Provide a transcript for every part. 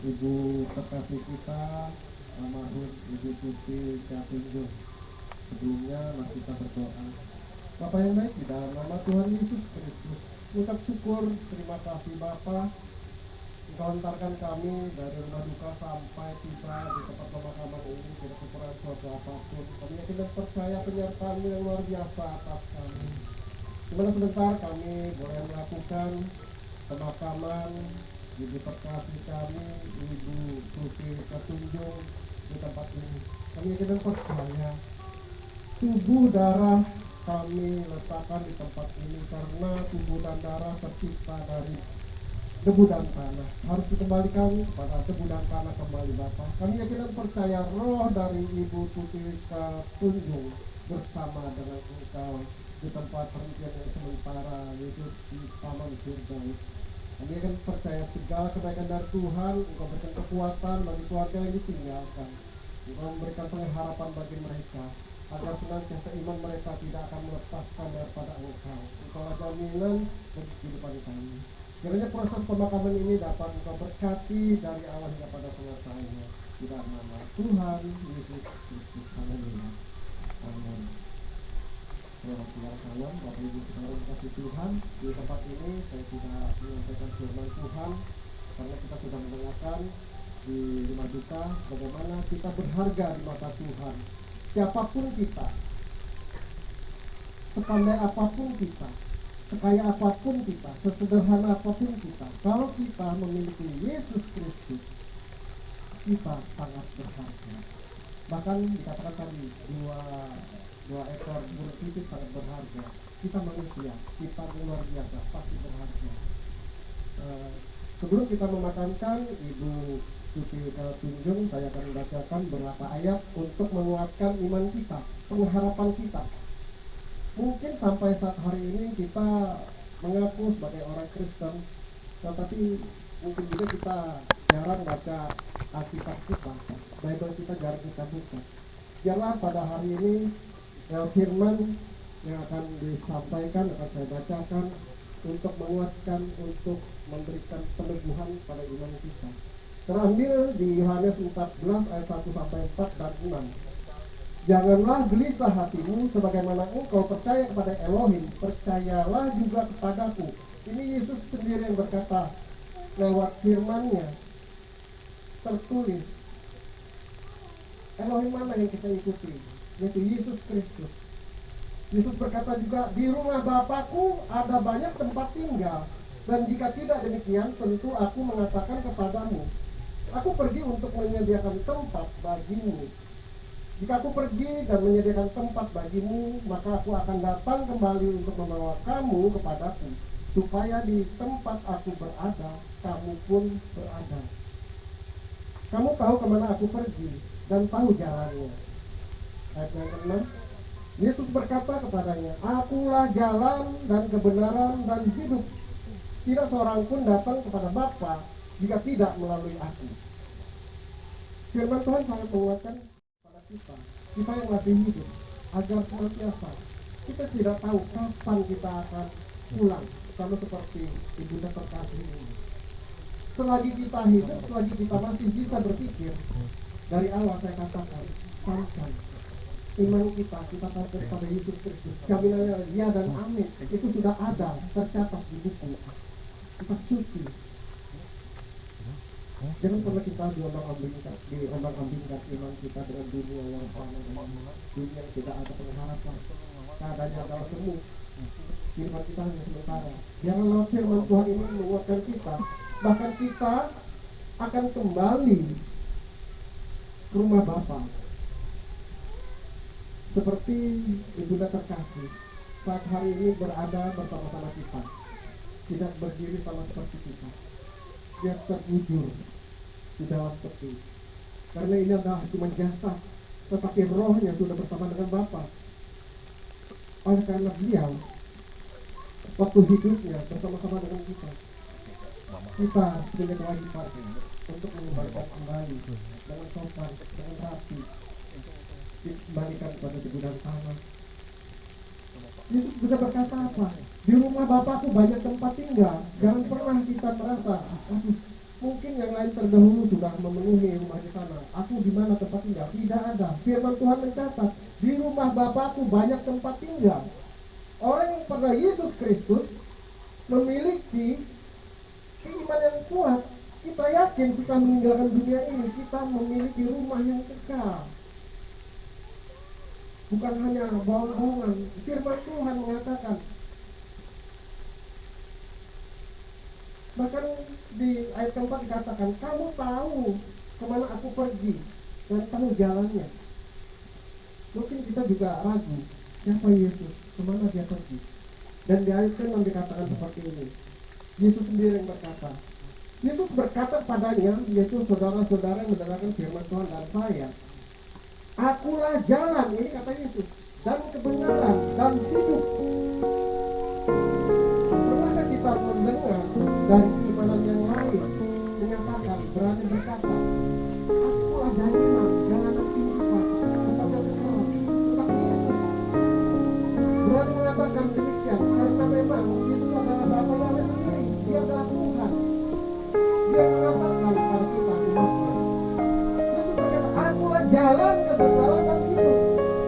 Ibu terkasih kita, almarhum Ibu Tuti Catunjung. Sebelumnya mari kita berdoa. Bapa yang baik, di dalam nama Tuhan Yesus Kristus, ucap syukur, terima kasih Bapa. Engkau hantarkan kami dari rumah duka sampai tiba di tempat pemakaman ini, tidak kekurangan suatu apapun. Kami yakin dan percaya penyertaan-Mu yang luar biasa atas kami. Dimana sebentar kami boleh melakukan pemakaman Ibu terkasih kami, Ibu Tuti Catunjung di tempat ini. Kami yakin dan percaya tubuh darah kami letakkan di tempat ini karena tubuh dan darah tercipta dari debu dan tanah. Harus dikembalikan pada debu dan tanah kembali Bapa. Kami yakin dan percaya roh dari Ibu Tuti Catunjung bersama dengan Engkau di tempat perhentian yang sementara, yaitu di Taman Firdaus. Kami akan percaya segala kebaikan dari Tuhan. Engkau berikan kekuatan bagi keluarga yang ditinggalkan. Engkau memberikan pengharapan bagi mereka agar senantiasa iman mereka tidak akan melepaskan daripada Engkau. Engkaulah jaminan bagi kehidupan kami. Kiranya proses pemakaman ini dapat Engkau berkati dari awal hingga pada selesainya. Di dalam nama Tuhan Yesus Kristus. Haleluya. Amin. Salam, Bapak Ibu saudara kasih Tuhan. Di tempat ini saya sudah menyampaikan firman Tuhan karena kita sudah mendengarkan di rumah duka bagaimana kita berharga di mata Tuhan. Siapapun kita, sepandai apapun kita, sekaya apapun kita, sesederhana apapun kita, kalau kita memiliki Yesus Kristus, kita sangat berharga. Bahkan dikatakan tadi dua ekor burung pipit sangat berharga. Kita manusia, kita luar biasa, pasti berharga. Sebelum kita memakamkan Ibu Tuti Catunjung, saya akan membacakan beberapa ayat untuk menguatkan iman kita, pengharapan kita. Mungkin sampai saat hari ini kita mengaku sebagai orang Kristen, tetapi mungkin juga kita jarang baca Alkitab kita, Bible kita jarang kita buka. Biarlah pada hari ini firman yang akan disampaikan, akan saya bacakan untuk menguatkan, untuk memberikan peneguhan pada iman kita. Terambil di Yohanes 14 ayat 1 sampai 4 dan 6. Janganlah gelisah hatimu, sebagaimana engkau percaya kepada Elohim, percayalah juga kepadaku. Ini Yesus sendiri yang berkata lewat firman-Nya. Tertulis Elohim mana yang kita ikuti? Yaitu Yesus Kristus. Yesus berkata juga, di rumah Bapakku ada banyak tempat tinggal, dan jika tidak demikian, tentu aku mengatakan kepadamu, aku pergi untuk menyediakan tempat bagimu. Jika aku pergi dan menyediakan tempat bagimu, maka aku akan datang kembali untuk membawa kamu kepadaku, supaya di tempat aku berada, kamu pun berada. Kamu tahu kemana aku pergi, dan tahu jalannya. Ayat yang ke-6, Yesus berkata kepadanya, akulah jalan dan kebenaran dan hidup. Tidak seorang pun datang kepada Bapa jika tidak melalui aku. Firman Tuhan sangat menguatkan kepada kita yang masih hidup, agar senantiasa kita tidak tahu kapan kita akan pulang, sama seperti ibunda terkasih ini. Selagi kita hidup, selagi kita masih bisa berpikir, dari awal saya katakan, sampai iman kita tahu kepada Yesus Kristus, jaminannya ya dan amin, itu sudah ada, tercatat di buku kitab suci. Jangan pernah kita diombang-ambingkan iman kita dengan dunia yang fana, dunia yang tidak ada pengharapan, keadaannya adalah semu. Firman kita hanya sementara. Janganlah firman Tuhan ini menguatkan kita, bahkan kita akan kembali ke rumah Bapa. Seperti ibunda terkasih saat hari ini berada bersama-sama kita, tidak berdiri sama seperti kita, dia terbujur di dalam peti, karena ini adalah cuma jasad, tetapi rohnya sudah bersama dengan Bapa. Oleh karena beliau waktu hidupnya bersama-sama dengan kita punya kewajiban untuk mengembalikan kembali dengan sopan, dengan rapi, dikembalikan kepada debu dan tanah. Yesus sudah berkata apa? Di rumah Bapakku banyak tempat tinggal. Jangan pernah kita merasa, mungkin yang lain terdahulu sudah memenuhi rumah di sana. Aku di mana tempat tinggal? Tidak ada. Firman Tuhan mencatat, di rumah Bapakku banyak tempat tinggal. Orang yang pada Yesus Kristus memiliki keimanan yang kuat. Kita yakin setelah meninggalkan dunia ini, kita memiliki rumah yang kekal. Bukan hanya bohong-bohongan. Firman Tuhan mengatakan, bahkan di ayat keempat dikatakan, kamu tahu kemana aku pergi dan tahu jalannya. Mungkin kita juga ragu, siapa Yesus, kemana dia pergi. Dan di ayat ke-6 dikatakan seperti ini, Yesus sendiri yang berkata. Yesus berkata padanya, yaitu saudara-saudara yang mendengarkan firman Tuhan dan saya, akulah jalan, ini kata Yesus, dan kebenaran dan hidup. Pernahkah kita mendengar dari keimanan yang lain menyatakan, berani berkata, akulah jalan, jalan kehidupan, tempat yang terang. Tetapi Yesus berani mengatakan demikian, karena memang Yesus adalah Bapa Yahweh sendiri, dia adalah Tuhan. Dia mengatakan kepada kita umatnya, Yesus berkata, akulah jalan, kebenaran dan hidup.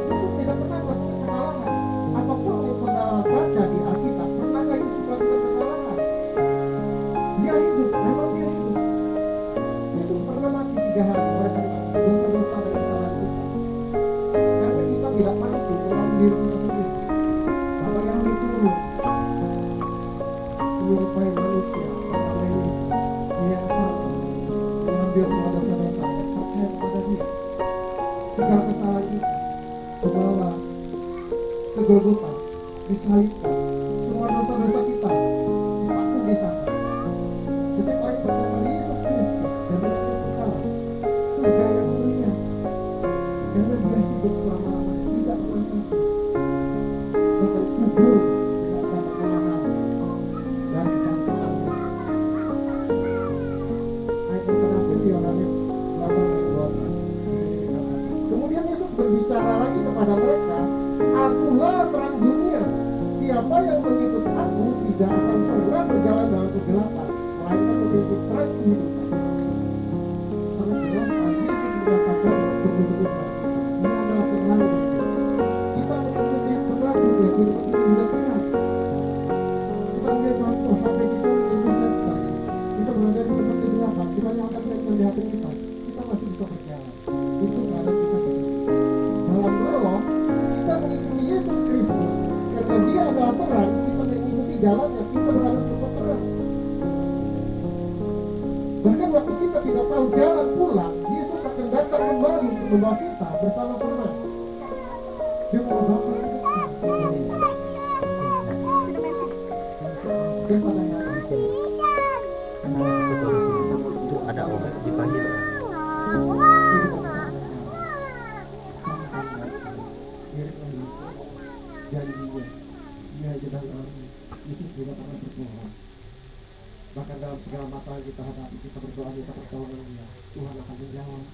Yesus tidak pernah melakukan kesalahan. Apapun yang saudara baca di Alkitab, pernahkah Yesus melakukan kesalahan? Dia hidup, memang dia hidup. Yesus pernah mati 3 hari oleh karena dosa-dosa dan kesalahan kita. Karena kita tidak mampu melalui diri kita sendiri. Bapa yang turun menyerupai manusia, yang sama, mengambil semua dosa-dosa dan percaya kepada dia. Segala kesalahan kita dibawa ke Golgota, disalibkan. Semua dosa-dosa kita dipaku di sana. Setiap orang percaya pada Yesus Kristus dan mendapat kekalahan, surga yang mulia, karena dia hidup selama-lamanya, tidak pernah mati. Bahkan kubur tidak dapat menahan dan dikatakan. Ayat yang terakhir di Yohanes 8:12. Kemudian Yesus berbicara lagi kepada mereka, akulah terang dunia. Siapa yang mengikut aku tidak akan pernah berjalan dalam kegelapan, melainkan memiliki terang kehidupan. Sangat jelas Yesus menyatakan kehidupan. Dia adalah terang dunia. Kita mengikuti terang dunia, firman itu tidak terang. Kita melihat contoh HP kita menjadi senter. Kita berada di tempat kegelapan, kita nyalakan senter di HP kita. Kita masih bisa berjalan. Itu keadaan kita begini. Dalam roh, kita mengikuti Yesus Kristus. Karena dia adalah terang, kita mengikuti jalannya, kita berada di tempat terang. Bahkan waktu kita tidak tahu jalan pulang, Yesus akan datang kembali untuk membawa kita bersama-sama. Dia membawa kita ke depan. Dan pada hari itu ada obat di pagi. janjinya dia sedang Yesus tidak pernah berbohong. Bahkan dalam segala masalah kita hadapi, kita berdoa, kita pertolongan dia, Tuhan akan menjawab.